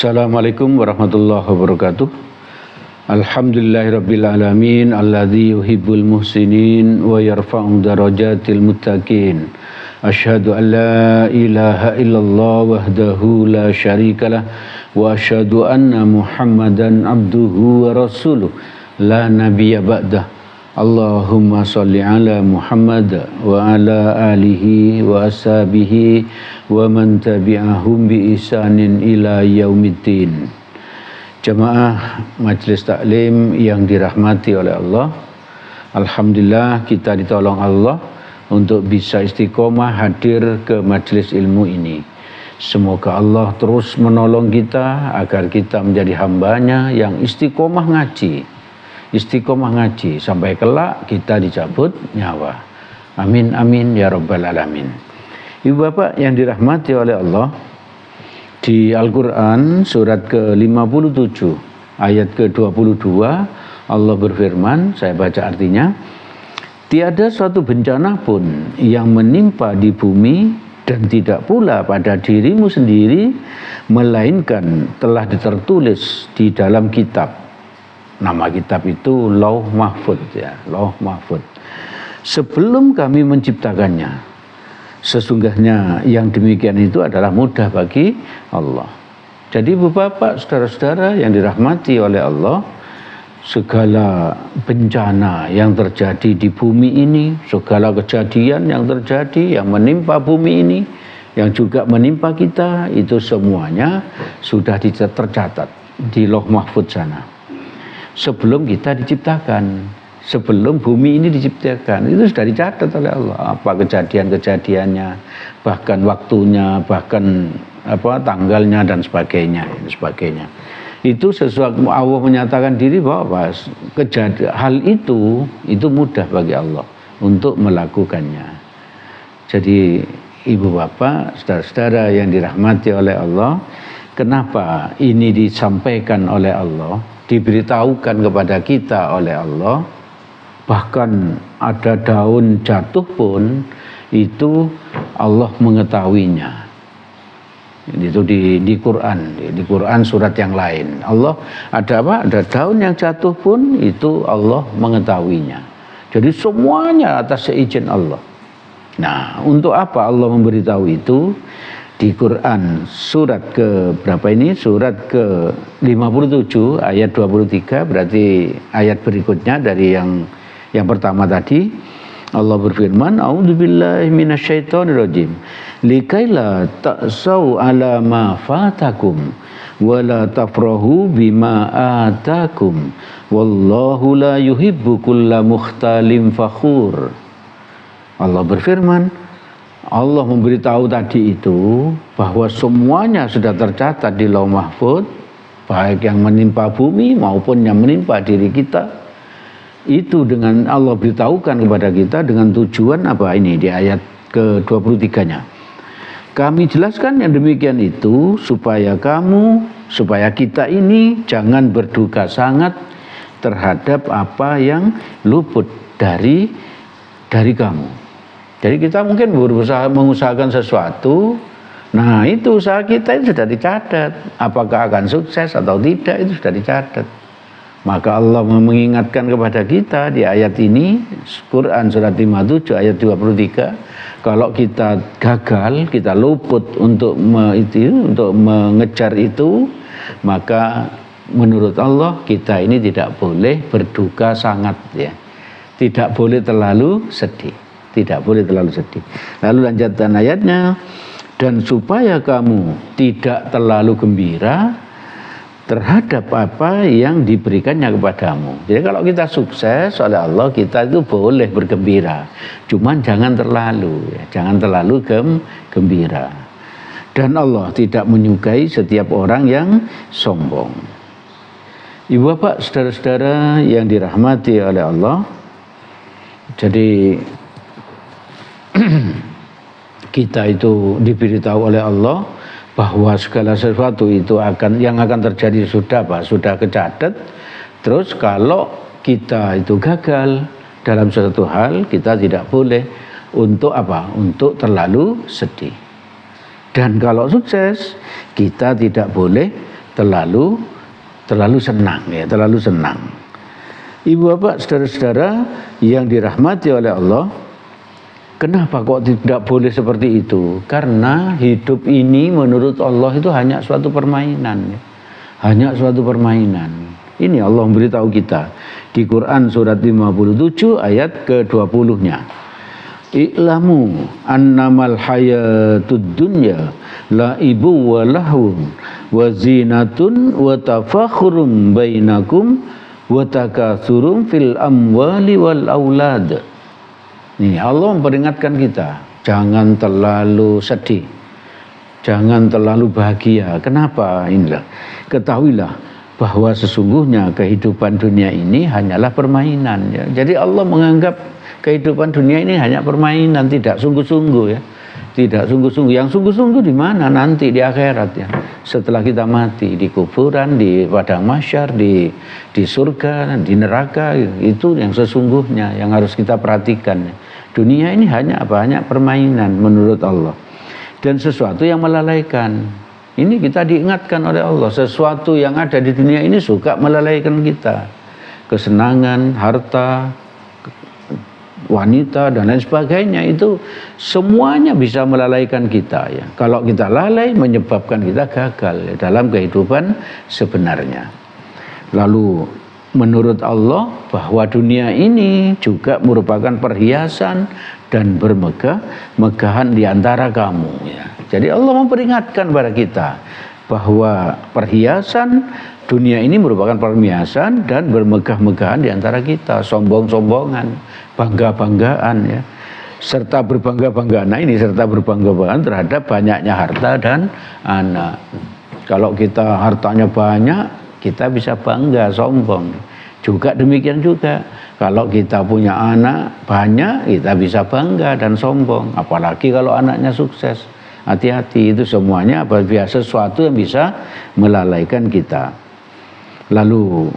Assalamualaikum warahmatullahi wabarakatuh. Alhamdulillahirabbil alamin alladzi yuhibbul muhsinin wa yarfa'u darajatil muttaqin. Asyhadu an la ilaha illallah wahdahu la syarikalah wa asyhadu anna Muhammadan abduhu wa rasuluh la nabiyya ba'dah. Allahumma sholli ala Muhammad wa ala alihi wa ashabihi wa man tabi'ahum bi ihsanin ila yaumiddin. Jamaah Majelis Taklim yang dirahmati oleh Allah, alhamdulillah kita ditolong Allah untuk bisa istiqomah hadir ke majelis ilmu ini. Semoga Allah terus menolong kita agar kita menjadi hambanya yang istiqomah ngaji sampai kelak kita dicabut nyawa. Amin amin ya rabbal alamin. Ibu bapak yang dirahmati oleh Allah, di Al-Quran surat ke-57 ayat ke-22 Allah berfirman, saya baca artinya, tiada suatu bencana pun yang menimpa di bumi dan tidak pula pada dirimu sendiri melainkan telah tertulis di dalam kitab. Nama kitab itu Lauh Mahfud ya, Lauh Mahfud. Sebelum kami menciptakannya, sesungguhnya yang demikian itu adalah mudah bagi Allah. Jadi bapak, saudara-saudara yang dirahmati oleh Allah, segala bencana yang terjadi di bumi ini, segala kejadian yang terjadi, yang menimpa bumi ini, yang juga menimpa kita, itu semuanya sudah tercatat di Lauh Mahfud sana. Sebelum kita diciptakan, sebelum bumi ini diciptakan, itu sudah dicatat oleh Allah. Apa kejadian-kejadiannya, bahkan waktunya, bahkan tanggalnya dan sebagainya. Itu sesuatu Allah menyatakan diri bahwa hal itu mudah bagi Allah untuk melakukannya. Jadi ibu bapak, saudara-saudara yang dirahmati oleh Allah, kenapa ini disampaikan oleh Allah, diberitahukan kepada kita oleh Allah? Bahkan ada daun jatuh pun itu Allah mengetahuinya. Itu di Quran, di Quran surat yang lain. Allah ada apa? Ada daun yang jatuh pun itu Allah mengetahuinya. Jadi semuanya atas seizin Allah. Nah, untuk apa Allah memberitahu itu? Di Quran surat ke berapa ini? Surat ke 57 ayat 23, berarti ayat berikutnya dari yang pertama tadi. Allah berfirman, a'udzubillahi minasyaitonirrajim. Likaila ta'sau ala ma fatakum wa la tafrahu bima atakum wallahu la yuhibbu kulla mukhtalin fakhur. Allah berfirman, Allah memberitahu tadi itu bahwa semuanya sudah tercatat di Lauh Mahfud, baik yang menimpa bumi maupun yang menimpa diri kita. Itu dengan Allah beritahukan kepada kita dengan tujuan apa ini di ayat ke-23-nya. Kami jelaskan yang demikian itu supaya kita ini jangan berduka sangat terhadap apa yang luput dari kamu. Jadi kita mungkin berusaha mengusahakan sesuatu, nah itu usaha kita itu sudah dicatat. Apakah akan sukses atau tidak itu sudah dicatat. Maka Allah mengingatkan kepada kita di ayat ini, Quran surat 57 ayat 23, kalau kita gagal, kita luput untuk mengejar itu, maka menurut Allah kita ini tidak boleh berduka sangat ya. Tidak boleh terlalu sedih. Tidak boleh terlalu sedih. Lalu lanjutan ayatnya, dan supaya kamu tidak terlalu gembira terhadap apa yang diberikannya kepadamu. Jadi kalau kita sukses oleh Allah, kita itu boleh bergembira. Cuman jangan terlalu gembira. Dan Allah tidak menyukai setiap orang yang sombong. Ibu bapak, saudara-saudara yang dirahmati oleh Allah, jadi kita itu diberitahu oleh Allah bahwa segala sesuatu itu yang akan terjadi sudah kecatat. Terus kalau kita itu gagal dalam suatu hal, kita tidak boleh untuk terlalu sedih. Dan kalau sukses, kita tidak boleh terlalu senang ya, terlalu senang. Ibu bapak, saudara-saudara yang dirahmati oleh Allah, kenapa kok tidak boleh seperti itu? Karena hidup ini menurut Allah itu hanya suatu permainan ya. Hanya suatu permainan. Ini Allah memberitahu kita di Quran surat 57 ayat ke-20-nya. I'lamu annamal hayatud dunya laibu wa lahun wa zinatun wa tafakhurum bainakum wa takatsurum fil amwali wal aulad. Nih, Allah memperingatkan kita, jangan terlalu sedih, jangan terlalu bahagia. Kenapa? Inilah, ketahuilah bahwa sesungguhnya kehidupan dunia ini hanyalah permainan ya. Jadi Allah menganggap kehidupan dunia ini hanya permainan, tidak sungguh-sungguh ya. Tidak sungguh-sungguh. Yang sungguh-sungguh di mana? Nanti di akhirat ya. Setelah kita mati, di kuburan, di padang mahsyar, di surga, di neraka, itu yang sesungguhnya yang harus kita perhatikan. Dunia ini hanya apa? Hanya permainan menurut Allah. Dan sesuatu yang melalaikan. Ini kita diingatkan oleh Allah, sesuatu yang ada di dunia ini suka melalaikan kita. Kesenangan, harta, wanita dan lain sebagainya, itu semuanya bisa melalaikan kita ya. Kalau kita lalai menyebabkan kita gagal ya, dalam kehidupan sebenarnya. Lalu menurut Allah bahwa dunia ini juga merupakan perhiasan dan bermegah-megahan di antara kamu ya. Jadi Allah memperingatkan kepada kita bahwa perhiasan dunia ini merupakan perhiasan dan bermegah-megahan di antara kita, sombong-sombongan, bangga-banggaan ya, serta berbangga-banggaan. Nah ini serta berbangga-banggaan terhadap banyaknya harta dan anak. Kalau kita hartanya banyak, kita bisa bangga, sombong. Juga demikian juga, kalau kita punya anak banyak, kita bisa bangga dan sombong. Apalagi kalau anaknya sukses. Hati-hati, itu semuanya biasa sesuatu yang bisa melalaikan kita. Lalu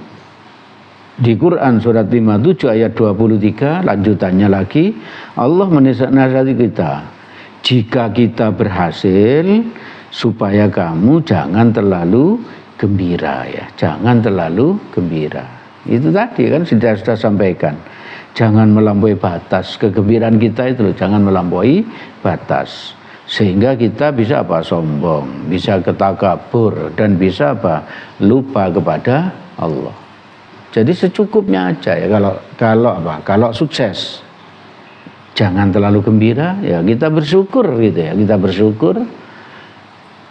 di Quran surat 57 ayat 23 lanjutannya lagi, Allah menasihati kita, jika kita berhasil supaya kamu jangan terlalu gembira ya, jangan terlalu gembira. Itu tadi kan sudah sampaikan, jangan melampaui batas. Kegembiraan kita itu loh, jangan melampaui batas, sehingga kita bisa apa? Sombong, bisa ketakabur, dan bisa apa? Lupa kepada Allah. Jadi secukupnya aja ya. Kalau sukses, jangan terlalu gembira ya, kita bersyukur gitu ya, kita bersyukur.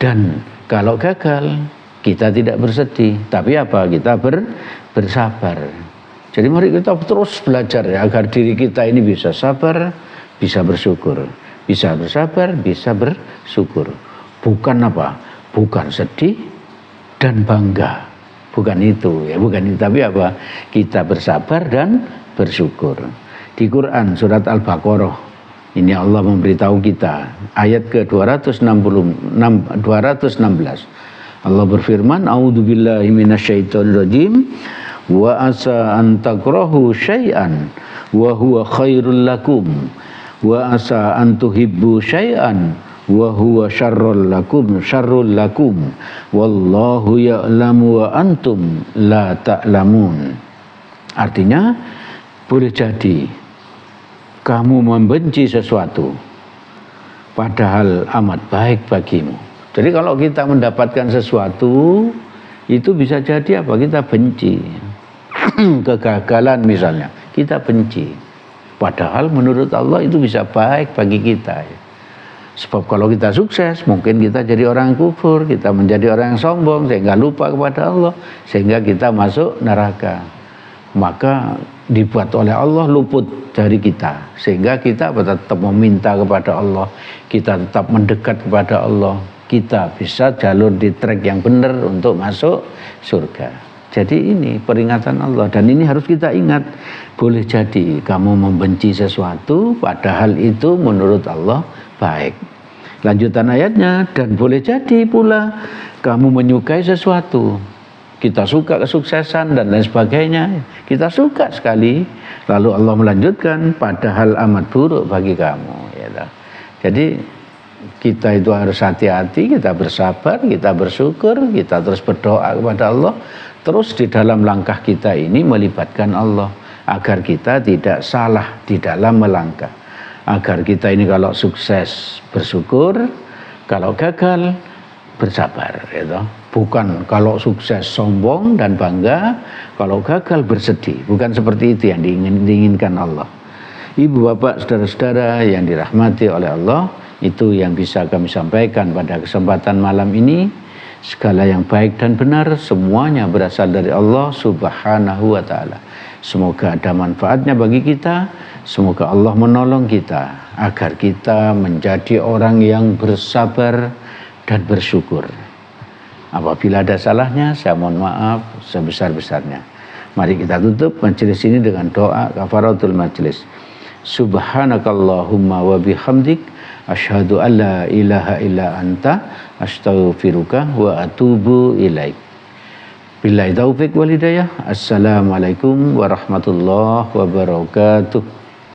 Dan kalau gagal, kita tidak bersedih, tapi apa? Kita bersabar. Jadi mari kita terus belajar ya, agar diri kita ini bisa sabar, bisa bersyukur, bisa bersabar, bisa bersyukur. Bukan apa? Bukan sedih dan bangga. Bukan itu ya, bukan itu, tapi apa? Kita bersabar dan bersyukur. Di Quran surat Al-Baqarah ini Allah memberitahu kita ayat ke-216. Allah berfirman, a'udzubillahi minasyaitonirrajim, wa asa an takrahu syai'an wa huwa khairul lakum wa asa an tuhibbu syai'an wa huwa syarrul lakum wallahu ya'lamu wa antum la ta'lamun. Artinya, boleh jadi kamu membenci sesuatu padahal amat baik bagimu. Jadi kalau kita mendapatkan sesuatu, itu bisa jadi apa? Kita benci. Kegagalan misalnya, kita benci. Padahal menurut Allah itu bisa baik bagi kita. Sebab kalau kita sukses, mungkin kita jadi orang kufur, kita menjadi orang yang sombong, sehingga lupa kepada Allah, sehingga kita masuk neraka. Maka dibuat oleh Allah luput dari kita, sehingga kita tetap meminta kepada Allah, kita tetap mendekat kepada Allah, kita bisa jalur di track yang benar untuk masuk surga. Jadi ini peringatan Allah, dan ini harus kita ingat. Boleh jadi kamu membenci sesuatu padahal itu menurut Allah baik. Lanjutan ayatnya, dan boleh jadi pula kamu menyukai sesuatu. Kita suka kesuksesan dan lain sebagainya, kita suka sekali. Lalu Allah melanjutkan, padahal amat buruk bagi kamu. Jadi kita itu harus hati-hati, kita bersabar, kita bersyukur, kita terus berdoa kepada Allah. Terus di dalam langkah kita ini melibatkan Allah agar kita tidak salah di dalam melangkah. Agar kita ini kalau sukses bersyukur, kalau gagal bersabar, gitu. Bukan kalau sukses sombong dan bangga, kalau gagal bersedih. Bukan seperti itu yang diinginkan Allah. Ibu bapak saudara-saudara yang dirahmati oleh Allah, itu yang bisa kami sampaikan pada kesempatan malam ini. Segala yang baik dan benar semuanya berasal dari Allah Subhanahu wa taala. Semoga ada manfaatnya bagi kita. Semoga Allah menolong kita agar kita menjadi orang yang bersabar dan bersyukur. Apabila ada salahnya, saya mohon maaf sebesar-besarnya. Mari kita tutup majelis ini dengan doa kafaratul majelis. Subhanakallahumma wa bihamdik asyhadu an la ilaha illa anta astaghfiruka wa atubu ilaik. Billahi taufik wal hidayah. Assalamualaikum warahmatullahi wabarakatuh.